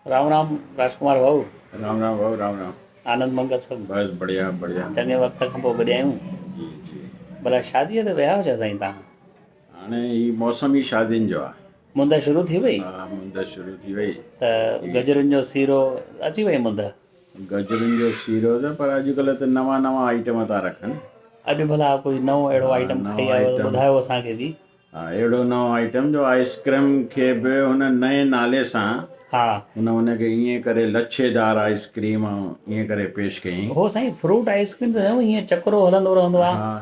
राम राम राजकुमार भाऊ। राम राम भाऊ राम राम। आनंद मंगल सब। बस बढ़िया बढ़िया। चङे वक़्त खां पोइ गॾिया आहियूं। जी जी। भला शादीअ ते विया हुआ छा साईं तव्हां? हाणे ही मौसम ई शादियुनि जो आहे। मुंद शुरू थी वई? हा मुंद शुरू थी वई। त गजरुनि जो सीरो अची वई मुंद? गजरुनि जो सीरो त पर अॼुकल्ह त नवां नवां आइटम था रखनि। अॼु भला कोई नओं अहिड़ो हा आइटम नओं खाई आयो त आइटम। ॿुधायो असांखे बि। हा अहिड़ो नओं आइटम जो आइसक्रीम खे बि हुन नए नाले सां हा हुनखे ईअं करे लच्छेदार आइसक्रीम ईअं करे पेश कयईं। हो साईं फ्रूट आइसक्रीम त न हीअं चक्रो हलंदो रहंदो आहे। हा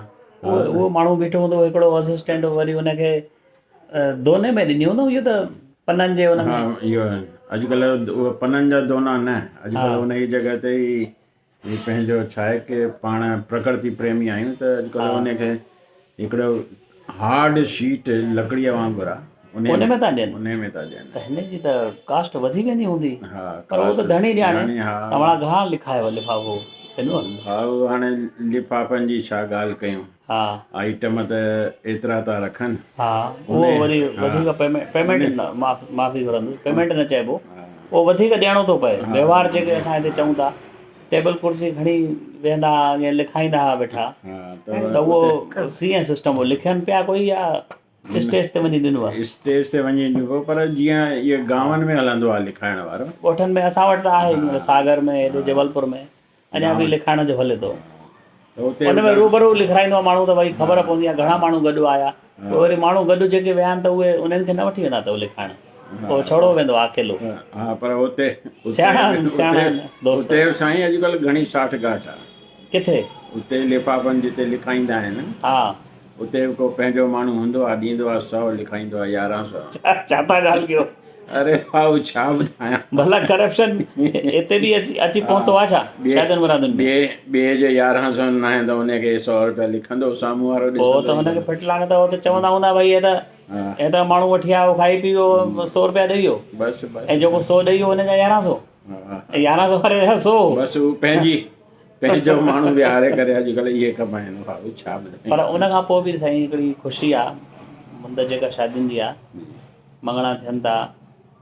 हा उहो माण्हू बीठो हूंदो हिकिड़ो असिस्टेंट वरी हुनखे दोने में ॾिनी हूंदव इहो त पननि जे हुन हा में। इहो अॼुकल्ह उहे पननि जा दोना न हा अॼुकल्ह उन जी जॻह ते ई पंहिंजो छा आहे की पाण प्रकृति प्रेमी आहियूं त हा अॼुकल्ह उनखे हिकिड़ो हार्ड शीट लकड़ीअ वांगुरु आहे उन में था ॾियनि उन में था ॾियनि। त हिन जी त कास्ट वधी वेंदी हूंदी। हा पर उहो कास्ट त धणी ॼाणे घणी हा। तव्हां घणा लिखायव लिफ़ाफ़ो ॾिनो? भाऊ हाणे लिफ़ाफ़नि जी छा ॻाल्हि कयूं। हा आइटम त एतिरा था रखनि। हा उन उहो वरी हा वधीक पेमेंट उन न माफ़ी घुरंदुसि उन पेमेंट न चइबो। हा उहो वधीक ॾियणो थो पए हा व्यवहार जेके जी असां हिते चऊं था टेबल कुर्सी खणी वेहंदा या लिखाईंदा हुआ वेठा हा त उते उहो कीअं सिस्टम हो लिखनि पिया कोई या स्टेज ते वञी ॾिनो आहे? स्टेज ते वञी ॾिबो पर जीअं इहे गांवनि में हलंदो आहे लिखाइण वारो। ॻोठनि में असां वटि त आहे हा हींअर सागर में हेॾे हा जबलपुर में अञा बि गांव लिखाइण जो हले थो। त हुते उन में रूबरू लिखाईंदो आहे माण्हू त भई हा ख़बर पवंदी आहे घणा हा माण्हू गॾु आया। हा पोइ वरी माण्हू गॾु जेके विया आहिनि त उहे उन्हनि खे न वठी वेंदा अथव लिखाइण। हा पोइ छॾो वेंदो आहे अकेलो। हा पर उते उते सियाणा उते सियाणा दोस्त उते साईं अॼुकल्ह घणी साठ गांठ आहे। किथे? उते लिफ़ाफ़नि जिते लिखाईंदा आहिनि हा उते को पंहिंजो माण्हू हूंदो आहे ॾींदो आहे 100 लिखाईंदो आहे 1100। छा था ॻाल्हि कयो? अरे भाऊ छा ॿुधायां। भला करप्शन हिते बि अची हा पहुतो आहे छा शादियुनि मुरादियुनि में? ॿिए जे 1100 न आहे त हुनखे 100 रुपया लिखंदो साम्हूं वारो पोइ ॾिसंदो त ई हुनखे कोन। फिटलाइण त उते चवंदा हूंदा भई हे त हा हेतिरा माण्हू वठी आयो खाई पी वियो 100 रुपया ॾेई वियो बसि ऐं बसि जेको 100 ॾेई वियो हुनजा 1100 हा ऐं 1100 वारे जा 100। बसि उहो पंहिंजो माण्हू विहारे करे अॼुकल्ह इहे कमाइनि भाऊ छा ॿुधायूं। पर उन खां पोइ बि साईं हिकिड़ी ख़ुशी आहे मुंद जेका शादियुनि जी आहे मङणा थियनि था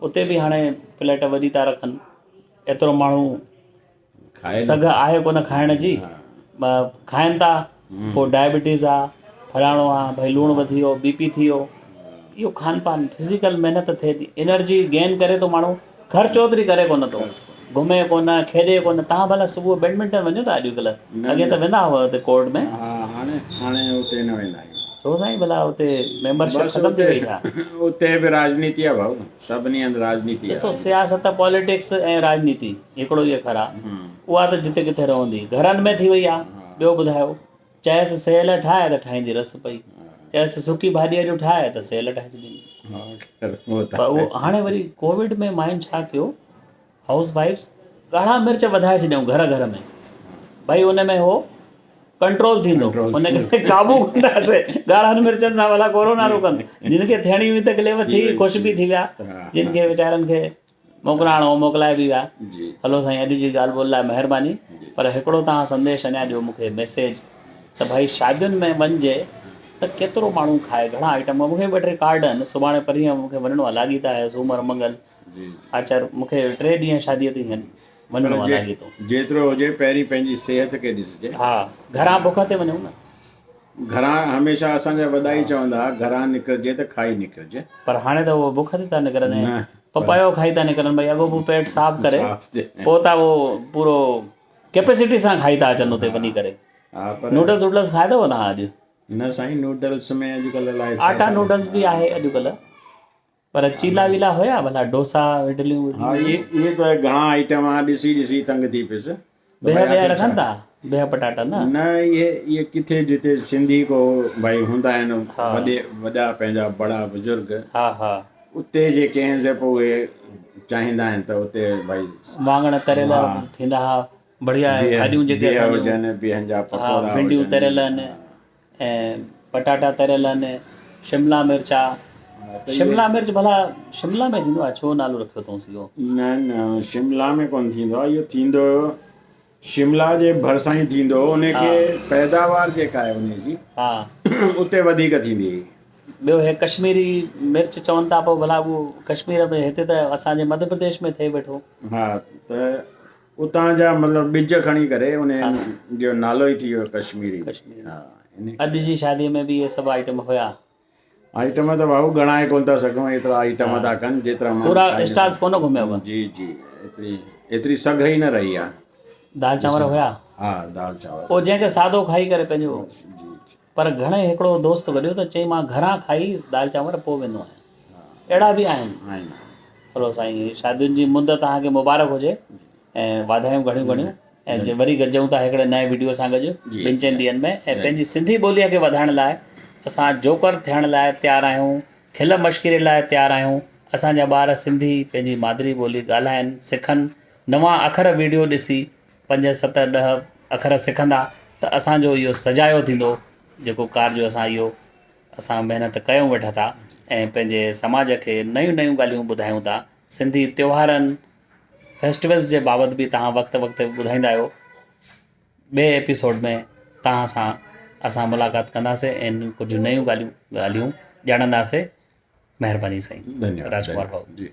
उते बि हाणे प्लेट वॾी था रखनि एतिरो माण्हू खाए सघ नथो। आहे कोन खाइण जी हा खाइनि था पोइ डायबिटीज़ आहे फलाणो आहे भई लूणु वधी वियो बीपी थी वियो। इहो खान पान फिज़िकल महिनत थिए थी एनर्जी गेन करे थो माण्हू ख़र्चु ओतिरी करे कोन थो ख़र्च कोन्हे। घुमे कोन खेॾे कोन। तव्हां भला सुबुह बैडमिंटन वञो था अॼुकल्ह न अॻे न त वेंदा हुआ हुते कोर्ट में? हा हाणे उते न वेंदा आहियूं। छो साईं भला हुते मेंबरशिप बसि ख़तमु थी वई छा? उते बि राजनीति आहे भाऊ सभिनी हंधि राजनीति ॾिसो आहे। सियासत पॉलिटिक्स ऐं राजनीति हिकिड़ो ई अखर आहे उहा त जिते किथे रहंदी घरनि में थी वई आहे। ॿियो ॿुधायो चएसि सेयल ठाहे त ठाहींदी रस पई चएसि सुकी भाॼी अॼु ठाहे त सेयल ठाहे छॾींदी। पर उहो हाणे वरी कोविड में माइनि छा कयो हाउस वाइफ्स ॻाढ़ा मिर्च वधाए छॾियऊं घर घर में भई हुन में हो कंट्रोल थींदो कंट्रोल हुनखे क़ाबू कंदासीं ॻाढ़नि मिर्चनि सां भला कोरोना रोकनि जिन खे थियणी हुई तकलीफ़ थी ख़ुशि बि थी विया जिन खे वीचारनि खे मोकिलाइणो मोकिलाए बि विया। जी हलो साईं अॼु जी ॻाल्हि ॿोल लाइ महिरबानी। पर हिकिड़ो तव्हां संदेश अञा ॾियो मूंखे मैसेज त भई शादियुनि में वञिजे त केतिरो माण्हू खाए घणा आइटम मूंखे 2-3 कार्ड आहिनि सुभाणे परीहं मूंखे वञिणो आहे लाॻीता आहे सूमरु मंगल जी आचार मूंखे 3 ॾींहं शादीअ ते पर वञिणो आहे लाॻीतो। जेतिरो हुजे पहिरीं पंहिंजी सिहत खे ॾिसिजे। हा घरां बुख ते वञूं न। घरां हमेशह असांजा वॾा ई चवंदा हुआ घरां निकिरजे त खाई निकिरजे। पर हाणे त उहो बुख ते था निकिरनि न पर पपायो खाई था निकिरनि भई अॻो पोइ पेट साफ़ु करे थिए पोइ था उहो पूरो कैपेसिटी सां खाई था अचनि हुते हा वञी करे। हा पर नूडल्स वूडल्स खाए अथव तव्हां अॼु? न साईं नूडल्स में अॼुकल्ह अलाए छा आटा छा नूडल्स बि आहे अॼुकल्ह पर चीला वीला हुया भला डोसा इडलियूं हा विडलियूं? इहे त घणा आइटम आहे ॾिसी ॾिसी तंग थी पियुसि त बिह भई विह आख़िर छा। रखनि था बिह पटाटा न इहे किथे जिते सिंधी को भई हूंदा आहिनि हा वॾा पंहिंजा बड़ा बुज़ुर्ग हा हा उते जेके आहिनि से पोइ उहे चाहींदा आहिनि त उते भई वाङण तरियल हा थींदा हुआ बढ़िया बिह भाॼियूं जेके बिह असांजूं हुजनि बिहनि जा हा पकौड़ा भिंडियूं हुजनि तरियल आहिनि ऐं पटाटा तरियल आहिनि शिमला मिर्च हा त आहे इहे शिमला मिर्च भला शिमला में थींदो आहे छो नालो रखियो अथऊंसि इहो? न न शिमला में कोन्ह थींदो आहे इहो थींदो शिमला जे भरिसां ई थींदो हा उनखे पैदावार जेका आहे उनजी हा उते वधीक थींदी हुई। ॿियो हे कश्मीरी मिर्च चवनि था पोइ भला उहो कश्मीर में हिते त असांजे मध्य प्रदेश में थिए वेठो। हा त उतां जा मतिलबु ॿिज खणी करे उन हा। जो नालो ई थी वियो कश्मीरी। कश्मीरी हा इन अॼु जी शादीअ में बि इहे सभु आइटम हुया। आइटम त भाऊ ॻणाए कोन था सघूं, एतिरा आइटम हा। था कनि जेतिरा माण्हू पूरा खाई न स्टॉल्स कोन घुमियव? सघनि। जी जी एतिरी सघ ई न रही आहे। दाल चांवर हुया? हा दाल चांवर। पोइ जंहिंखे सादो खाई करे पंहिंजो। बसि जी जी। पर घणे हिकिड़ो दोस्त गॾियो त चई मां घरां खाई दाल चांवर पोइ वेंदो आहियां। अहिड़ा बि आहिनि। हलो साईं, शादियुनि जी मुंद तव्हांखे मुबारक हुजे ऐं वाधायूं घणियूं घणियूं। ऐं जे वरी गॾिजूं था हिकिड़े नए वीडियो सां गॾु ॿिनि चइनि ॾींहंनि में। ऐं पंहिंजी सिंधी ॿोलीअ खे वधाइण लाइ असां जोकर थियण लाइ तयारु आहियूं, खिल मश्किरे लाइ तयारु आहियूं। असांजा ॿार सिंधी पंहिंजी मादिरी ॿोली ॻाल्हाइनि, सिखनि, नवां अखर वीडियो ॾिसी 5, 7, 10 अखर सिखंदा त असांजो इहो सजायो थींदो जेको कार्य असां महिनत कयूं वेठा था ऐं पंहिंजे समाज खे नयूं नयूं ॻाल्हियूं ॿुधायूं था। सिंधी त्योहारनि फेस्टिवल्स जे बाबति बि तव्हां वक़्तु वक़्तु ॿुधाईंदा आहियो। ॿिए एपिसोड में तव्हां सां असां मुलाक़ात कंदासीं ऐं कुझु नयूं ॻाल्हियूं ॼाणंदासीं। महिरबानी साईं। धन्यवाद राजकुमार भाऊ। जी।